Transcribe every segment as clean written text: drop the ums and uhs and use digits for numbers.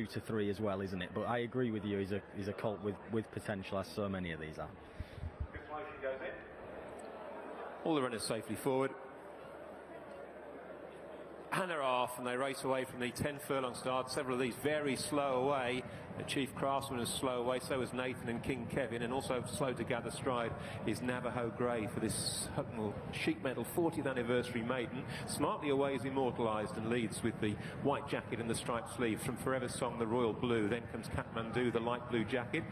2 to 3 as well, isn't it? But I agree with you. He's a colt with potential, as so many of these are. All the runners safely forward. And they're off, and they race away from the 10 furlong start. Several of these very slow away. The Chief Craftsman is slow away, so is Nathan and King Kevin, and also slow to gather stride is Navajo Grey for this Hucknall Sheep Medal 40th anniversary maiden. Smartly away is immortalised and leads with the white jacket and the striped sleeves. From Forever Song, the royal blue. Then comes Kathmandu, the light blue jacket,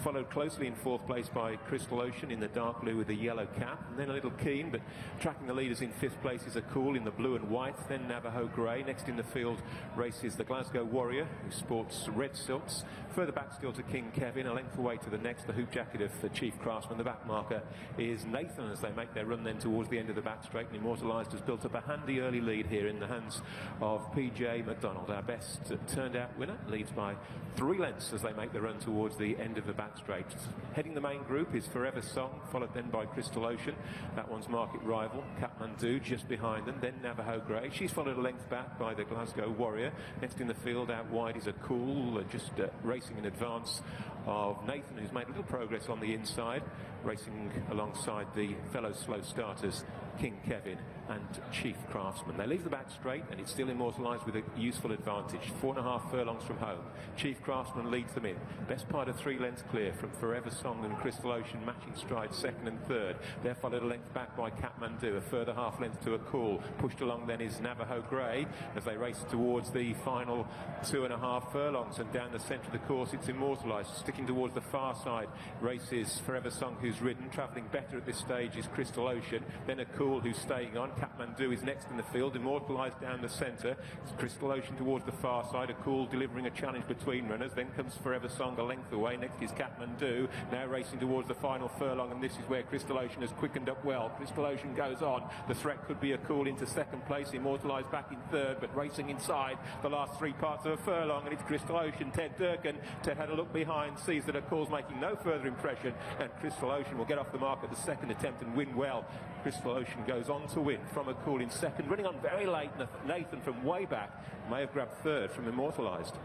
followed closely in 4th place by Crystal Ocean in the dark blue with the yellow cap. And then a little Keen, but tracking the leaders in 5th place is a Cool in the blue and white. Then Navajo Grey. Next in the field races the Glasgow Warrior, who sports red silks. Further back still to King Kevin, a length away to the next, the hoop jacket of the Chief Craftsman. The back marker is Nathan as they make their run then towards the end of the back straight. And Immortalised has built up a handy early lead here in the hands of PJ McDonald. Our best turned out winner leads by 3 lengths as they make the run towards the end of the back straight. Heading the main group is Forever Song, followed then by Crystal Ocean. That one's market rival, Kathmandu, just behind them. Then Navajo Grey. She's followed a length back by the Glasgow Warrior. Next in the field out wide is a Cool, just racing in advance of Nathan, who's made a little progress on the inside, racing alongside the fellow slow starters King Kevin and Chief Craftsman. They leave the back straight, and it's still immortalised with a useful advantage. 4.5 furlongs from home. Chief Craftsman leads them in. Best part of 3 lengths clear from Forever Song and Crystal Ocean, matching stride 2nd and 3rd. They're followed a length back by Kathmandu, a further half length to a Cool. Pushed along then is Navajo Grey as they race towards the final 2.5 furlongs, and down the centre of the course it's immortalised. Sticking towards the far side races Forever Song, who's ridden. Travelling better at this stage is Crystal Ocean, then a Cool who's staying on. Kathmandu is next in the field, immortalised down the centre. It's Crystal Ocean towards the far side, a Cool delivering a challenge between runners. Then comes Forever Song a length away. Next is Kathmandu, now racing towards the final furlong, and this is where Crystal Ocean has quickened up well. Crystal Ocean goes on. The threat could be a Cool into 2nd place, immortalised back in 3rd, but racing inside the last 3 parts of a furlong, and it's Crystal Ocean. Ted Durkin. Ted had a look behind, sees that a Cool's making no further impression, and Crystal Ocean will get off the mark at the 2nd attempt and win well. Crystal Ocean goes on to win from a Cool in 2nd, running on very late. Nathan from way back may have grabbed 3rd from Immortalised.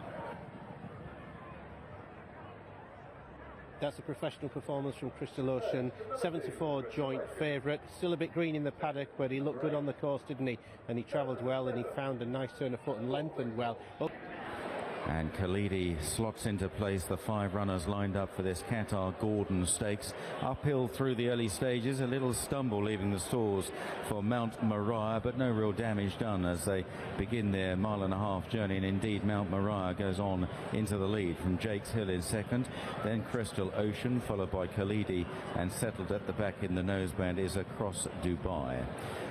That's a professional performance from Crystal Ocean. 7-4 joint favourite. Still a bit green in the paddock, but he looked good on the course, didn't he? And he travelled well, and he found a nice turn of foot and lengthened well. And Khalidi slots into place the 5 runners lined up for this Qatar Gordon Stakes. Uphill through the early stages, a little stumble leaving the stalls for Mount Moriah, but no real damage done as they begin their 1.5-mile journey. And indeed, Mount Moriah goes on into the lead from Jakes Hill in 2nd, then Crystal Ocean, followed by Khalidi, and settled at the back in the noseband is Across Dubai.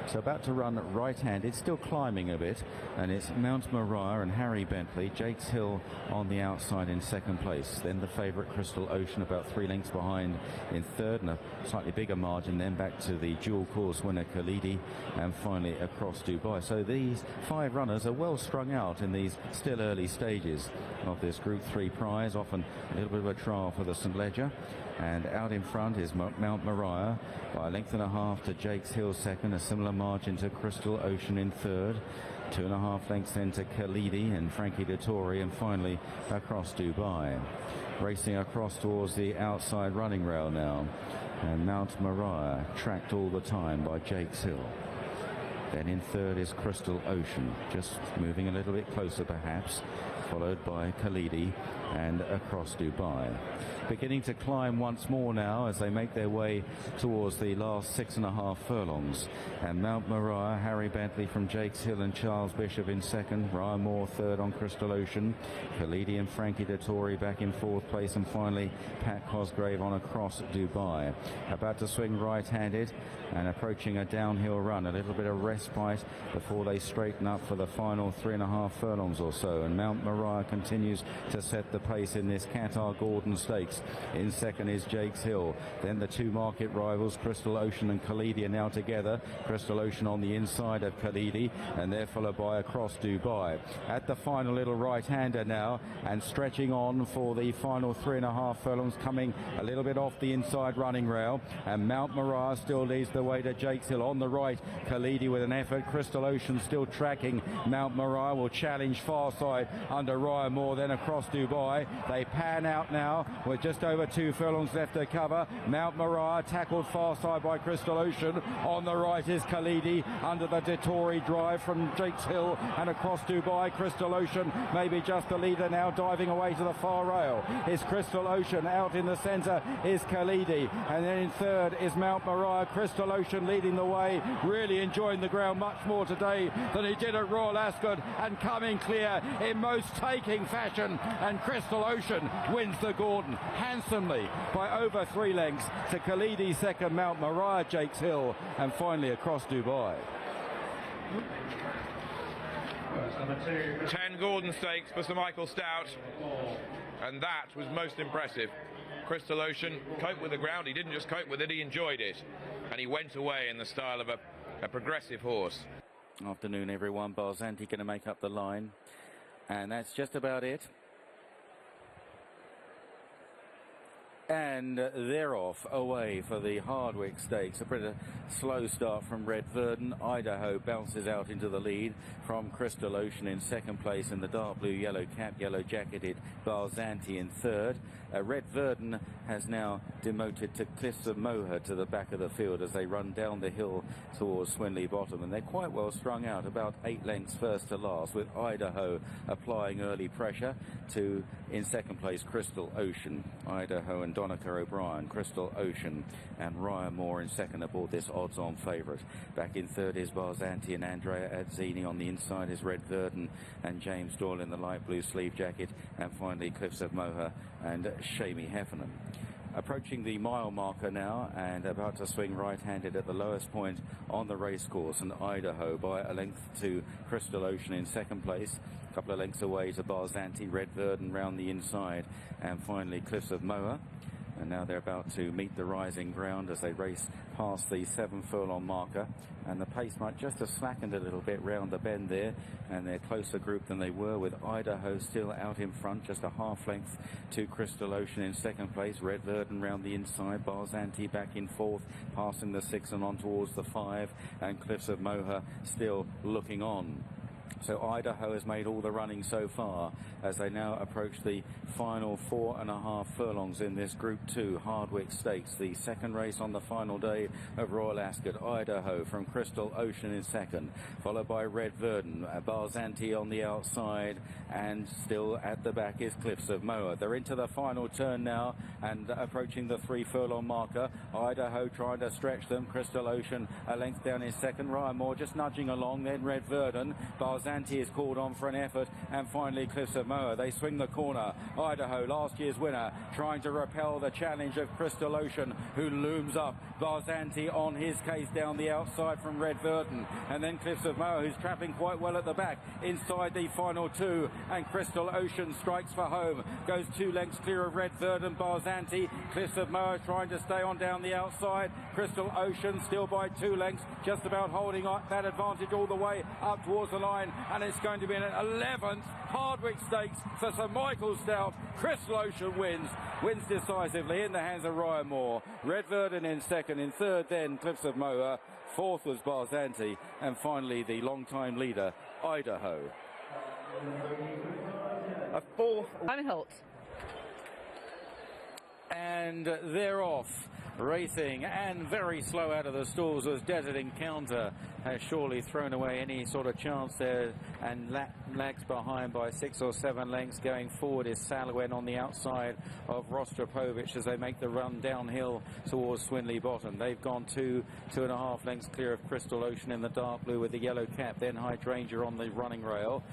So about to run right-handed, still climbing a bit, and it's Mount Moriah and Harry Bentley. Jakes Hill on the outside in 2nd place. Then the favourite Crystal Ocean about 3 lengths behind in 3rd, and a slightly bigger margin. Then back to the dual course winner Khalidi, and finally Across Dubai. So these 5 runners are well strung out in these still early stages of this Group 3 prize. Often a little bit of a trial for the St Ledger. And out in front is Mount Moriah by 1.5 lengths to Jakes Hill 2nd, a similar margin to Crystal Ocean in 3rd. 2.5 lengths then to Khalidi and Frankie Dettori, and finally Across Dubai. Racing across towards the outside running rail now, and Mount Moriah tracked all the time by Jakes Hill. Then in 3rd is Crystal Ocean, just moving a little bit closer perhaps, followed by Khalidi and Across Dubai. Beginning to climb once more now as they make their way towards the last 6.5 furlongs. And Mount Moriah, Harry Bentley from Jakes Hill and Charles Bishop in 2nd. Ryan Moore 3rd on Crystal Ocean. Khalidi and Frankie Dettori back in 4th place. And finally, Pat Cosgrave on Across Dubai. About to swing right-handed and approaching a downhill run. A little bit of respite before they straighten up for the final 3.5 furlongs or so. And Mount Moriah continues to set the pace in this Qatar Gordon Stakes. In second is Jakes Hill. Then the two market rivals, Crystal Ocean and Khalidi, are now together. Crystal Ocean on the inside of Khalidi, and they're followed by Across Dubai. At the final little right-hander now, and stretching on for the final 3.5 furlongs, coming a little bit off the inside running rail, and Mount Moriah still leads the way to Jakes Hill. On the right, Khalidi with an effort. Crystal Ocean still tracking. Mount Moriah will challenge far side under Ryan Moore, then Across Dubai. They pan out now with just over 2 furlongs left to cover. Mount Moriah tackled far side by Crystal Ocean. On the right is Khalidi under the Dettori drive from Jakes Hill and Across Dubai. Crystal Ocean maybe just the leader now, diving away to the far rail is Crystal Ocean. Out in the centre is Khalidi, and then in third is Mount Moriah. Crystal Ocean leading the way, really enjoying the ground much more today than he did at Royal Ascot, and coming clear in most taking fashion, and Crystal Ocean wins the Gordon handsomely by over 3 lengths to Khalidi second, Mount Moriah, Jakes Hill, and finally Across Dubai. 10 Gordon Stakes for Sir Michael Stout, and that was most impressive. Crystal Ocean coped with the ground. He didn't just cope with it, he enjoyed it, and he went away in the style of a progressive horse. Afternoon everyone, Barzanti going to make up the line, and that's just about it. And they're off away for the Hardwicke Stakes. A pretty slow start from Red Verdon. Idaho bounces out into the lead from Crystal Ocean in second place, in the dark blue, yellow cap, yellow jacketed Barzanti in third. Red Verdon has now demoted to Cliffs of Moher to the back of the field as they run down the hill towards Swinley Bottom, and they're quite well strung out, about 8 lengths first to last, with Idaho applying early pressure to, in second place, Crystal Ocean. Idaho and Donica O'Brien, Crystal Ocean and Ryan Moore in second aboard this odds-on favourite. Back in third is Barzanti and Andrea Azzini. On the inside is Red Verdon and James Doyle in the light blue sleeve jacket, and finally Cliffs of Moher and Shamie Heffernan. Approaching the mile marker now, and about to swing right-handed at the lowest point on the racecourse, and Idaho by a length to Crystal Ocean in second place. A couple of lengths away to Barzanti, Red Verdon round the inside, and finally Cliffs of Moher. And now they're about to meet the rising ground as they race past the 7 furlong marker, and the pace might just have slackened a little bit round the bend there, and they're closer grouped than they were, with Idaho still out in front, just a half length to Crystal Ocean in second place. Red Verdon round the inside, Barzanti back in fourth, passing the 6 and on towards the 5, and Cliffs of Moher still looking on. So Idaho has made all the running so far as they now approach the final 4.5 furlongs in this Group 2 Hardwicke Stakes, the second race on the final day of Royal Ascot. Idaho from Crystal Ocean in second, followed by Red Verdon, Barzanti on the outside, and still at the back is Cliffs of Moher. They're into the final turn now and approaching the 3 furlong marker. Idaho trying to stretch them. Crystal Ocean a length down in second. Ryan Moore just nudging along, then Red Verdon. Barzanti is called on for an effort, and finally Cliffs of Moher. They swing the corner. Idaho, last year's winner, trying to repel the challenge of Crystal Ocean, who looms up. Barzanti on his case down the outside from Red Verdon, and then Cliffs of Moher, who's travelling quite well at the back inside the final 2, and Crystal Ocean strikes for home, goes 2 lengths clear of Red Verdon. Barzanti, Cliffs of Moher trying to stay on down the outside. Crystal Ocean still by 2 lengths, just about holding that advantage all the way up towards the line, and it's going to be an 11th Hardwicke Stakes for Sir Michael Stout. Crystal Ocean wins decisively in the hands of Ryan Moore. Red Verdon in second, in third then Cliffs of Moher, fourth was Barzanti, and finally the long-time leader Idaho. A fourth. I'm Holt. And they're off. Racing and very slow out of the stalls as Desert Encounter has surely thrown away any sort of chance there and lags behind by 6 or 7 lengths. Going forward is Salwen on the outside of Rostropovich as they make the run downhill towards Swinley Bottom. They've gone 2.5 lengths clear of Crystal Ocean in the dark blue with the yellow cap, then Hydrangea on the running rail.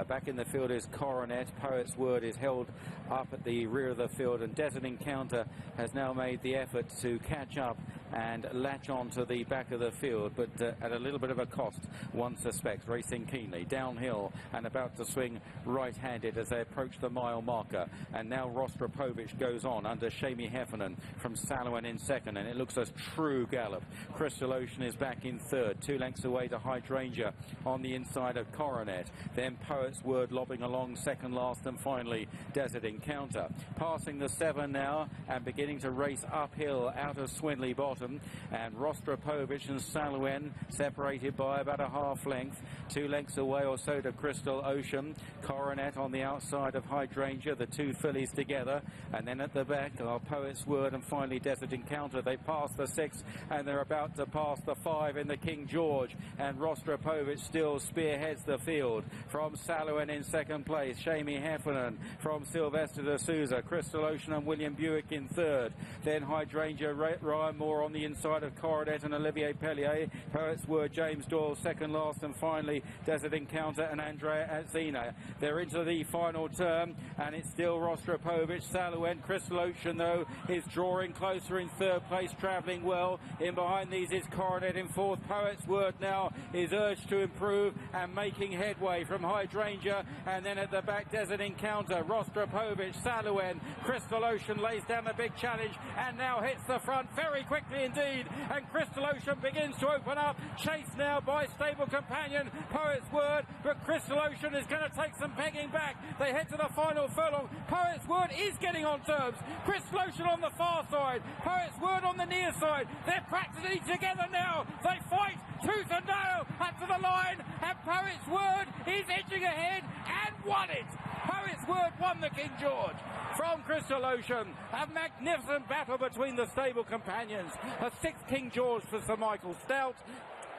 Back in the field is Coronet. Poet's Word is held up at the rear of the field, and Desert Encounter has now made the effort to catch up and latch on to the back of the field, but at a little bit of a cost, one suspects, racing keenly downhill and about to swing right-handed as they approach the mile marker. And now Rostropovich goes on under Shamie Heffernan from Salouin in second, and it looks a true gallop. Crystal Ocean is back in third, 2 lengths away to Hydrangea on the inside of Coronet. Then Poet's Word lobbing along second last, and finally Desert Encounter. Passing the 7 now and beginning to race uphill out of Swinley Bottom, and Rostropovich and Salouin separated by about a half length, 2 lengths away or so to Crystal Ocean. Coronet on the outside of Hydrangea, the 2 fillies together, and then at the back are Poet's Word and finally Desert Encounter. They pass the 6 and they're about to pass the 5 in the King George, and Rostropovich still spearheads the field from Salouin in second place, Shamie Heffernan from Sylvester de Souza, Crystal Ocean and William Buick in third, then Hydrangea, Ryan Moore on the inside of Coronet and Olivier Pellier, Poet's Word, James Doyle second last, and finally Desert Encounter and Andrea Atzina. They're into the final term and it's still Rostropovich, Salouin. Crystal Ocean though is drawing closer in third place, travelling well. In behind these is Coronet in fourth. Poet's Word now is urged to improve and making headway from Hydrangea, and then at the back Desert Encounter, Rostropovich, Salouin. Crystal Ocean lays down the big challenge and now hits the front very quickly indeed, and Crystal Ocean begins to open up, chased now by stable companion Poet's Word, but Crystal Ocean is going to take some pegging back. They head to the final furlong. Poet's Word is getting on terms. Crystal Ocean on the far side, Poet's Word on the near side. They're practically together now. They fight tooth and nail up to the line, and Poet's Word is edging ahead and won it. Poet's Word won the King George from Crystal Ocean. A magnificent battle between the stable companions. A 6th King George for Sir Michael Stout.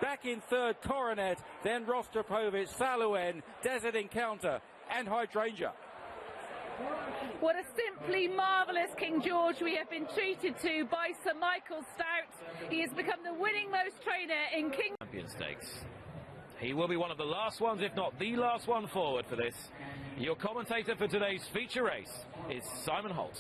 Back in third, Coronet, then Rostropovich, Salouin, Desert Encounter and Hydrangea. What a simply marvellous King George we have been treated to by Sir Michael Stout. He has become the winning most trainer in King Champion Stakes. He will be one of the last ones, if not the last one forward for this. Your commentator for today's feature race is Simon Holt.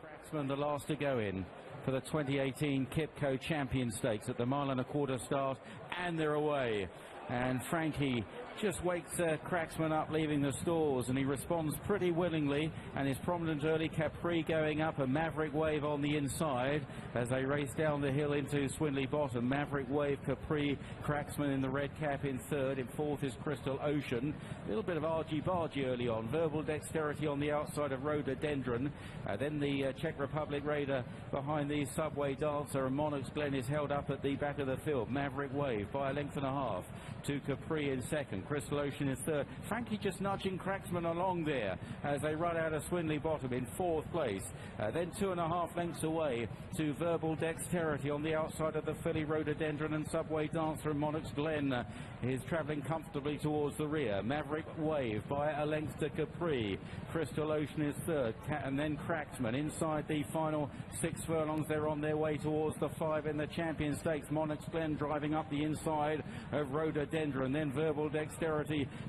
Cracksman, the last to go in for the 2018 Kipco Champion Stakes at the 1.25 mile start, and they're away. And Frankie just wakes Cracksman up leaving the stalls, and he responds pretty willingly, and his prominent early Capri going up, a Maverick Wave on the inside as they race down the hill into Swinley Bottom. Maverick Wave, Capri, Cracksman in the red cap in third. In fourth is Crystal Ocean. A little bit of argy-bargy early on. Verbal Dexterity on the outside of Rhododendron. Then the Czech Republic Raider behind the Subway Dancer, and Monarch's Glen is held up at the back of the field. Maverick Wave by a length and a half to Capri in second. Crystal Ocean is third. Frankie just nudging Cracksman along there as they run out of Swinley Bottom in fourth place. Then 2.5 lengths away to Verbal Dexterity on the outside of the filly Rhododendron, and Subway Dancer and Monarch's Glen is travelling comfortably towards the rear. Maverick Wave by a length to Capri. Crystal Ocean is third, and then Cracksman inside the final 6 furlongs. They're on their way towards the 5 in the Champion Stakes. Monarch's Glen driving up the inside of Rhododendron, then Verbal Dexterity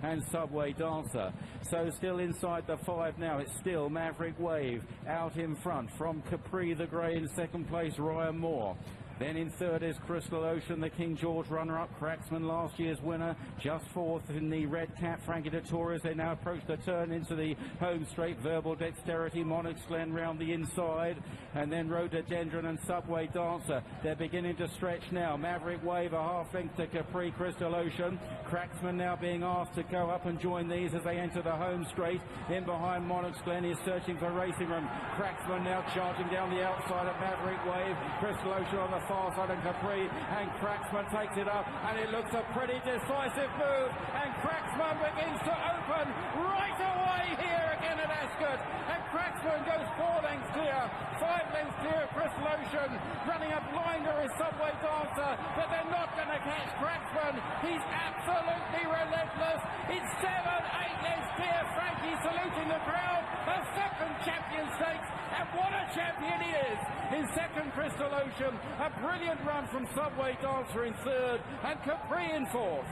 and Subway Dancer. So still inside the 5 now, it's still Maverick Wave out in front from Capri the Grey in second place, Ryan Moore. Then in third is Crystal Ocean, the King George runner-up. Cracksman, last year's winner, just fourth in the red cap. Frankie de Torres, they now approach the turn into the home straight. Verbal Dexterity, Monarch's Glen round the inside, and then Rhododendron and Subway Dancer. They're beginning to stretch now. Maverick Wave a half length to Capri, Crystal Ocean. Cracksman now being asked to go up and join these as they enter the home straight. In behind, Monarch's Glen is searching for racing room. Cracksman now charging down the outside of Maverick Wave. Crystal Ocean on the far side of Capri, and Cracksman takes it up, and it looks a pretty decisive move, and Cracksman begins to open right away here again at Ascot, and Cracksman goes 4 lengths clear, 5 lengths clear of Crystal Ocean. Running up blinder is Subway Dancer, but they're not going to catch Cracksman. He's absolutely relentless. It's 7, 8 lengths clear. Frankie saluting the crowd. A second Champion Stakes, and what a champion he is. In second, Crystal Ocean. A brilliant run from Subway Dancer in third, and Capri in fourth.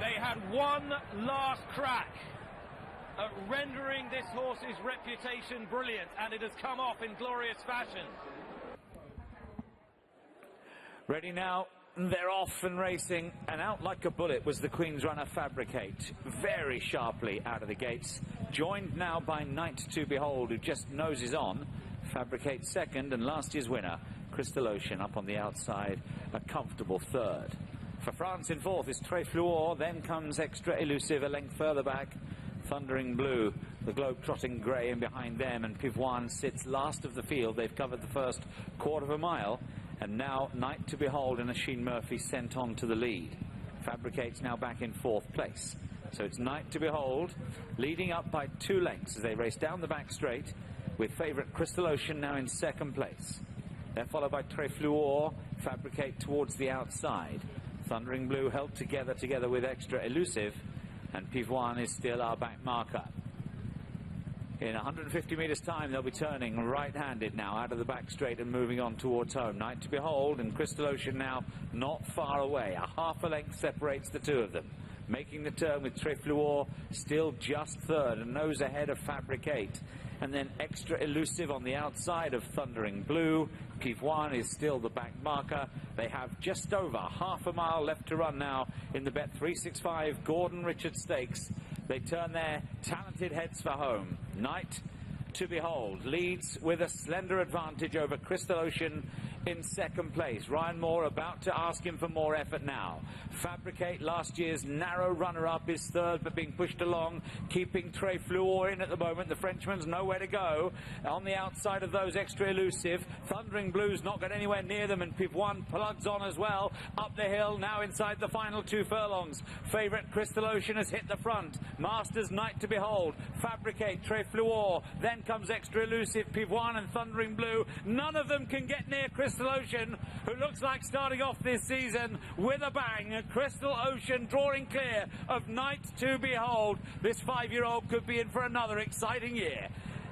They had one last crack at rendering this horse's reputation brilliant, and it has come off in glorious fashion. Ready now, they're off and racing, and out like a bullet was the Queen's runner Fabricate, very sharply out of the gates, joined now by Night to Behold, who just noses on. Fabricate second, and last year's winner, Crystal Ocean, up on the outside, a comfortable third. For France in fourth is Très Fluor, then comes Extra Elusive a length further back, Thundering Blue, the globe-trotting grey, and behind them, and Pivoine sits last of the field. They've covered the first quarter of a mile, and now Night to Behold and Oisin Murphy sent on to the lead. Fabricate's now back in fourth place. So it's Night to Behold, leading up by 2 lengths as they race down the back straight, with favourite Crystal Ocean now in second place. They're followed by Très Fluor, Fabricate towards the outside. Thundering Blue held together with Extra Elusive, and Pivoine is still our back marker. In 150 metres time, they'll be turning right-handed now out of the back straight and moving on towards home. Night to Behold and Crystal Ocean now not far away. A half a length separates the two of them. Making the turn with Très Fluor still just third, a nose ahead of Fabricate. And then Extra Elusive on the outside of Thundering Blue. Pivoine is still the back marker. They have just over half a mile left to run now in the Bet365 Gordon Richard Stakes. They turn their talented heads for home. Night to Behold leads with a slender advantage over Crystal Ocean in second place. Ryan Moore about to ask him for more effort now. Fabricate, last year's narrow runner-up, is third but being pushed along, keeping Très Fluor in at the moment. The Frenchman's nowhere to go. On the outside of those, Extra Elusive. Thundering Blue's not got anywhere near them, and Pivoine plugs on as well. Up the hill, now inside the final 2 furlongs. Favourite Crystal Ocean has hit the front. Masters Night to Behold. Fabricate, Très Fluor. Then comes Extra Elusive, Pivoine and Thundering Blue. None of them can get near Crystal Ocean, who looks like starting off this season with a bang. Crystal Ocean drawing clear of Night to Behold. This 5-year-old could be in for another exciting year.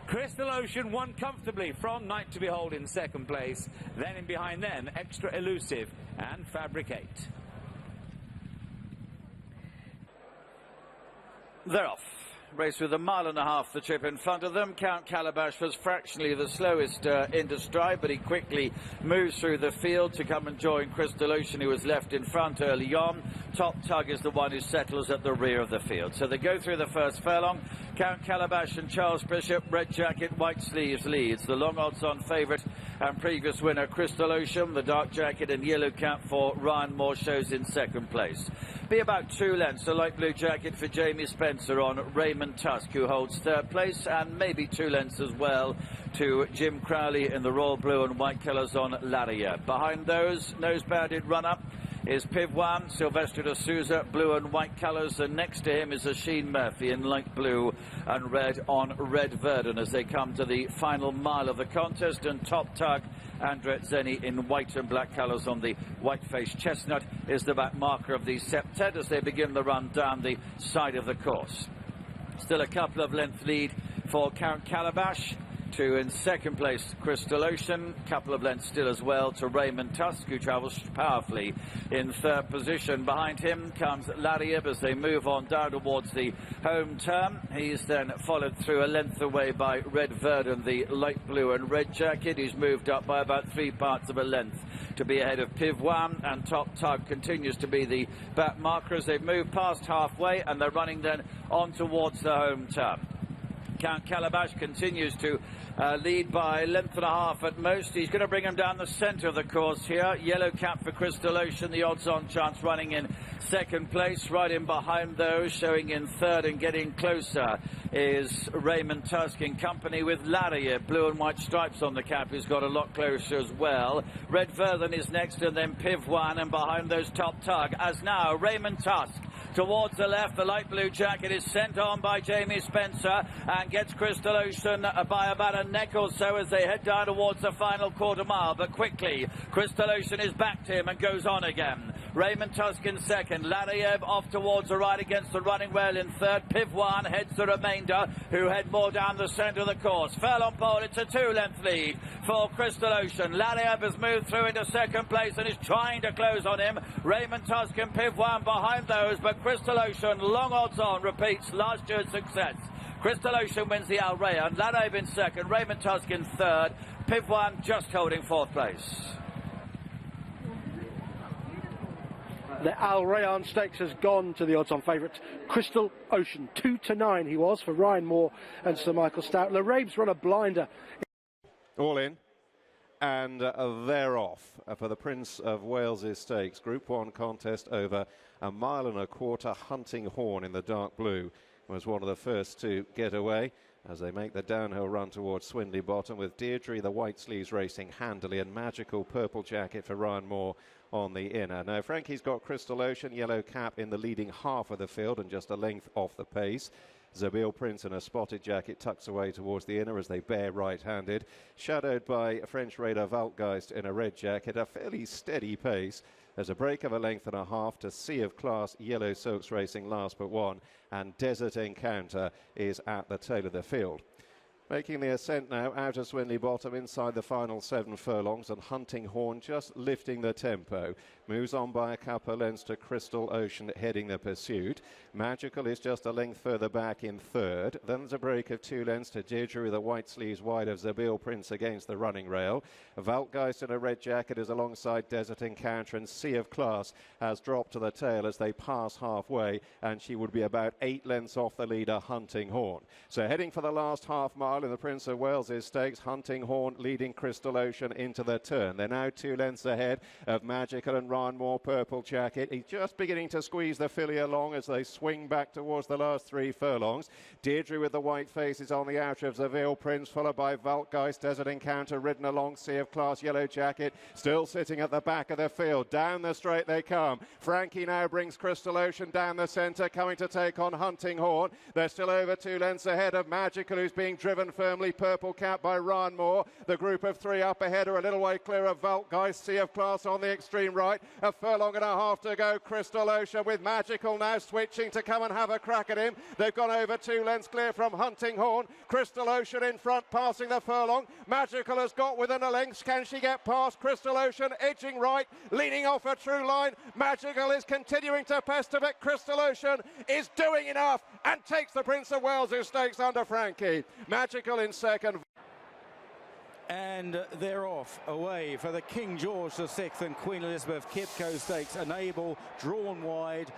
Crystal Ocean won comfortably from Night to Behold in second place. Then in behind them, Extra Elusive and Fabricate. They're off. Race with 1.5 miles the trip in front of them. Count Calabash was fractionally the slowest into stride, but he quickly moves through the field to come and join Crystal Ocean, who was left in front early on. Top Tug is the one who settles at the rear of the field. So they go through the first furlong. Count Calabash and Charles Bishop, red jacket, white sleeves, leads. The long odds-on favourite and previous winner Crystal Ocean, the dark jacket and yellow cap for Ryan Moore, shows in second place. Be about 2 lengths, the light blue jacket for Jamie Spencer on Raymond Tusk, who holds third place, and maybe 2 lengths as well to Jim Crowley in the royal blue and white colours on Lariat. Behind those, nose-banded run-up is Pivoine, Silvestre de Souza, blue and white colours, and next to him is Oisin Murphy in light blue and red on Red Verdon as they come to the final mile of the contest, and Top Tug, Andret Zeni in white and black colours on the white-faced chestnut is the back marker of the septet as they begin the run down the side of the course. Still a couple of length lead for Count Calabash to, in second place, Crystal Ocean. Couple of lengths still as well to Raymond Tusk, who travels powerfully in third position. Behind him comes Lariab as they move on down towards the home turn. He's then followed through a length away by Red Verdon, the light blue and red jacket. He's moved up by about 3/4 of a length to be ahead of Pivoine, and Top Tug continues to be the back marker as they've moved past halfway, and they're running then on towards the home turn. Count Calabash continues to lead by 1.5 lengths at most. He's going to bring him down the centre of the course here. Yellow cap for Crystal Ocean, the odds-on chance, running in second place. Right in behind those, showing in third and getting closer, is Raymond Tusk in company with Lariat, blue and white stripes on the cap, who's got a lot closer as well. Red Verdon is next, and then Pivoine, and behind those Top Tug, as now Raymond Tusk towards the left. The light blue jacket is sent on by Jamie Spencer and gets Crystal Ocean by about a neck or so as they head down towards the final quarter mile, but quickly Crystal Ocean is back to him and goes on again. Raymond Tusk in second, Lariev off towards the right against the running rail in third. Pivoine heads the remainder, who head more down the centre of the course. Furlong pole, it's a 2-length lead for Crystal Ocean. Lariev has moved through into second place and is trying to close on him. Raymond Tusk and Pivoine behind those, but Crystal Ocean, long odds on, repeats last year's success. Crystal Ocean wins the Al Rayyan, Lariev in second, Raymond Tusk in third, Pivoine just holding fourth place. The Al Rayyan Stakes has gone to the odds-on favourite Crystal Ocean. 2-9 he was for Ryan Moore and Sir Michael Stout. Larabe's run a blinder. All in. And they're off for the Prince of Wales' Stakes. Group 1 contest over 1.25 miles. Hunting Horn in the dark blue was one of the first to get away as they make the downhill run towards Swindley Bottom, with Deirdre the White Sleeves racing handily, and Magical Purple Jacket for Ryan Moore on the inner. Now Frankie's got Crystal Ocean, Yellow Cap in the leading half of the field and just a length off the pace. Zabil Prince in a spotted jacket tucks away towards the inner as they bear right-handed, shadowed by French raider Valtgeist in a red jacket, a fairly steady pace. There's a break of a length and a half to Sea of Class, Yellow Silks racing last but one, and Desert Encounter is at the tail of the field. Making the ascent now out of Swindley Bottom inside the final 7 furlongs, and Hunting Horn just lifting the tempo. Moves on by a couple of lengths to Crystal Ocean heading the pursuit. Magical is just a length further back in third. Then there's a break of 2 lengths to Deirdre with the white sleeves wide of Zabil Prince against the running rail. Valtgeist in a red jacket is alongside Desert Encounter, and Sea of Class has dropped to the tail as they pass halfway, and she would be about 8 lengths off the leader Hunting Horn. So heading for the last half mile in the Prince of Wales' Stakes, Hunting Horn leading Crystal Ocean into the turn. They're now 2 lengths ahead of Magical and Ryan Moore Purple Jacket. He's just beginning to squeeze the filly along as they swing back towards the last 3 furlongs. Deirdre with the white face is on the outer of Zabil Prince, followed by Valtgeist, Desert Encounter ridden along, Sea of Class, Yellow Jacket still sitting at the back of the field. Down the straight they come. Frankie now brings Crystal Ocean down the centre, coming to take on Hunting Horn. They're still over 2 lengths ahead of Magical, who's being driven firmly Purple Cap by Ryan Moore. The group of 3 up ahead are a little way clear of Valtgeist, Sea of Class on the extreme right. A furlong and a half to go. Crystal Ocean with Magical now switching to come and have a crack at him. They've gone over 2 lengths clear from Hunting Horn. Crystal Ocean in front, passing the furlong. Magical has got within a length. Can she get past Crystal Ocean? Edging right, leaning off a true line. Magical is continuing to pester, but Crystal Ocean is doing enough and takes the Prince of Wales' Stakes under Frankie. Magical in second. And they're off away for the King George VI and Queen Elizabeth Kipco Stakes. Enable drawn wide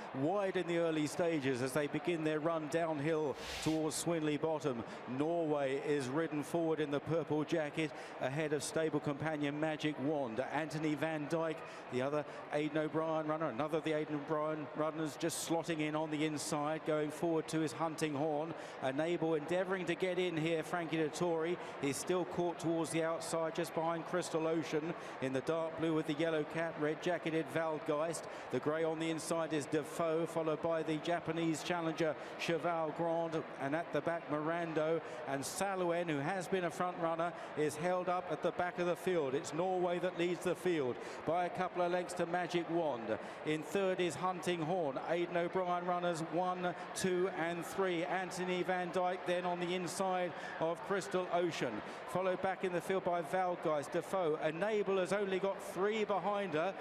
in the early stages as they begin their run downhill towards Swindley Bottom. Norway is ridden forward in the purple jacket ahead of stable companion Magic Wand. Anthony Van Dyke, the other Aidan O'Brien runner, another of the Aidan O'Brien runners, just slotting in on the inside, going forward to his Hunting Horn. Enable endeavouring to get in here. Frankie Dettori is still caught towards the outside just behind Crystal Ocean in the dark blue with the yellow cap, red jacketed Valtgeist. The grey on the inside is Defoe, followed by the Japanese challenger Cheval Grand, and at the back Mirando, and Saluen, who has been a front runner, is held up at the back of the field. It's Norway that leads the field by a couple of lengths to Magic Wand. In third is Hunting Horn. Aidan O'Brien runners 1, 2 and 3. Anthony Van Dyke then on the inside of Crystal Ocean, followed back in the field by Valtgeist. Defoe. Enable has only got 3 behind her.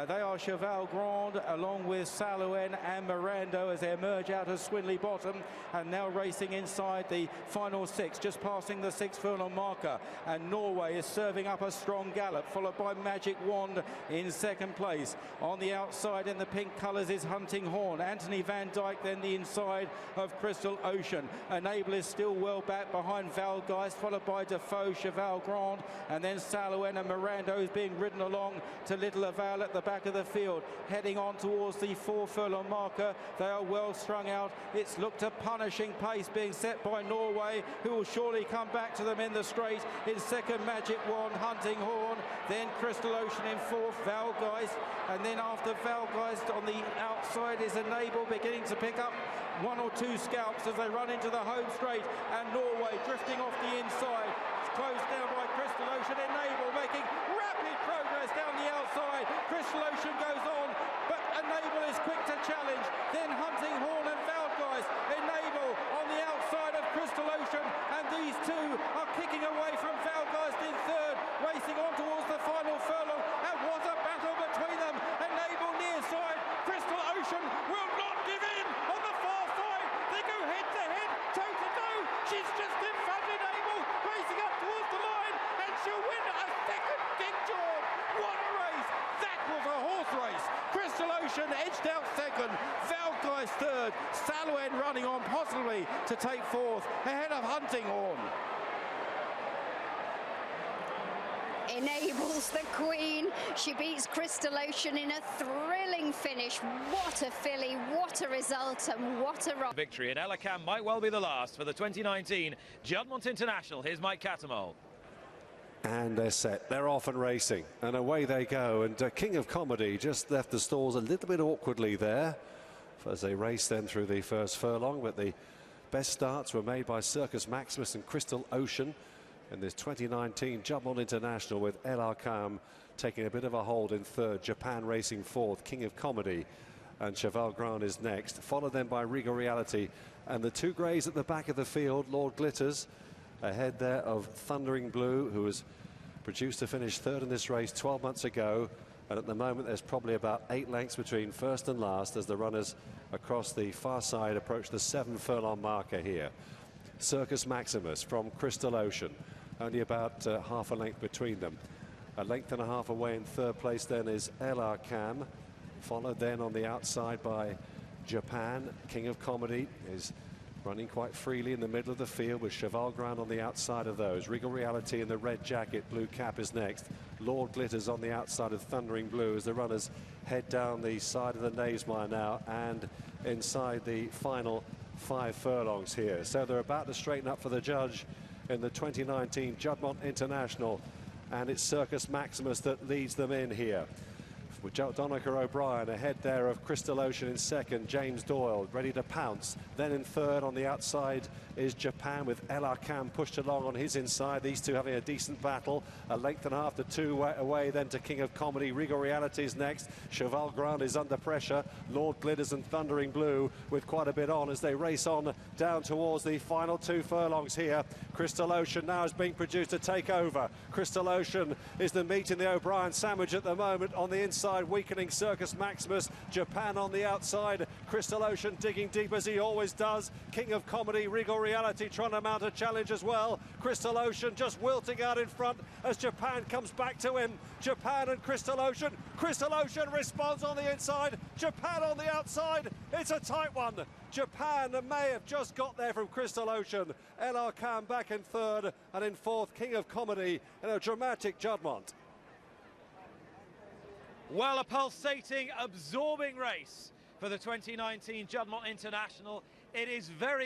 They are Cheval Grand along with Saluen and Mirando as they emerge out of Swindley Bottom, and now racing inside the final 6, just passing the 6 furlong marker, and Norway is serving up a strong gallop, followed by Magic Wand in second place. On the outside in the pink colours is Hunting Horn. Anthony Van Dyke then the inside of Crystal Ocean. Enable is still well back behind Valtgeist, followed by Defoe, Cheval Grand, and then Saluen and Mirando is being ridden along to Little Aval at the back of the field, heading on towards the 4 furlong marker. They are well strung out. It's looked a punishing pace being set by Norway, who will surely come back to them in the straight. In second, Magic Wand, Hunting Horn, then Crystal Ocean in fourth, Valtgeist, and then after Valtgeist on the outside is Enable, beginning to pick up 1 or 2 scalps as they run into the home straight, and Norway drifting off the inside. Closed down by Crystal Ocean. Enable making rapid progress down the outside. Crystal Ocean goes on, but Enable is quick to challenge. Then Hunting Horn and Valtgeist. Enable on the outside of Crystal Ocean, and these 2 are kicking away from Valtgeist in third, racing on towards the final furlong. And what a battle between them. Enable near side. Crystal Ocean will not give in on the far side. They go head to head, toe to toe. She's just in front. Enable racing up towards the line, and she'll win a second King George. What a race! That was a horse race. Crystal Ocean Ocean edged out second, Valky's third, Saloen running on possibly to take fourth, ahead of Hunting Horn. Enables the Queen. She beats Crystal Ocean in a thrilling finish. What a filly, what a result, and what a run. Victory in Elicam might well be the last for the 2019 Juddmonte International. Here's Mike Catamol. And they're set, they're off and racing, and away they go. And King of Comedy just left the stalls a little bit awkwardly there as they race then through the first furlong, but the best starts were made by Circus Maximus and Crystal Ocean in this 2019 Juddmonte International, with Elicam taking a bit of a hold in third, Japan racing fourth, King of Comedy and Cheval Grand is next, followed then by Regal Reality, and the two greys at the back of the field, Lord Glitters ahead there of Thundering Blue, who was produced to finish third in this race 12 months ago, and at the moment there's probably about 8 lengths between first and last as the runners across the far side approach the 7 furlong marker here. Circus Maximus from Crystal Ocean, only about half a length between them. A length and a half away in third place then is Elicam, followed then on the outside by Japan. King of Comedy is running quite freely in the middle of the field with Cheval Grand on the outside of those. Regal Reality in the red jacket, blue cap is next. Lord Glitters on the outside of Thundering Blue as the runners head down the side of the Knavesmire now and inside the final 5 furlongs here. So they're about to straighten up for the judge in the 2019 Juddmonte International, and it's Circus Maximus that leads them in here. With Donica O'Brien ahead there of Crystal Ocean in second, James Doyle ready to pounce. Then in third on the outside is Japan with Elicam pushed along on his inside. These two having a decent battle. A length and a half to 2 away then to King of Comedy. Regal Reality is next. Cheval Grand is under pressure. Lord Glitters and Thundering Blue with quite a bit on as they race on down towards the final 2 furlongs here. Crystal Ocean now is being produced to take over. Crystal Ocean is the meat in the O'Brien sandwich at the moment. On the inside, weakening Circus Maximus. Japan on the outside. Crystal Ocean digging deep as he always does. King of Comedy, Regal Reality trying to mount a challenge as well. Crystal Ocean just wilting out in front as Japan comes back to him. Japan and Crystal Ocean. Crystal Ocean responds on the inside. Japan on the outside. It's a tight one. Japan may have just got there from Crystal Ocean. Elicam back in third, and in fourth, King of Comedy in a dramatic Juddmonte. Well, a pulsating, absorbing race for the 2019 Juddmonte International. It is very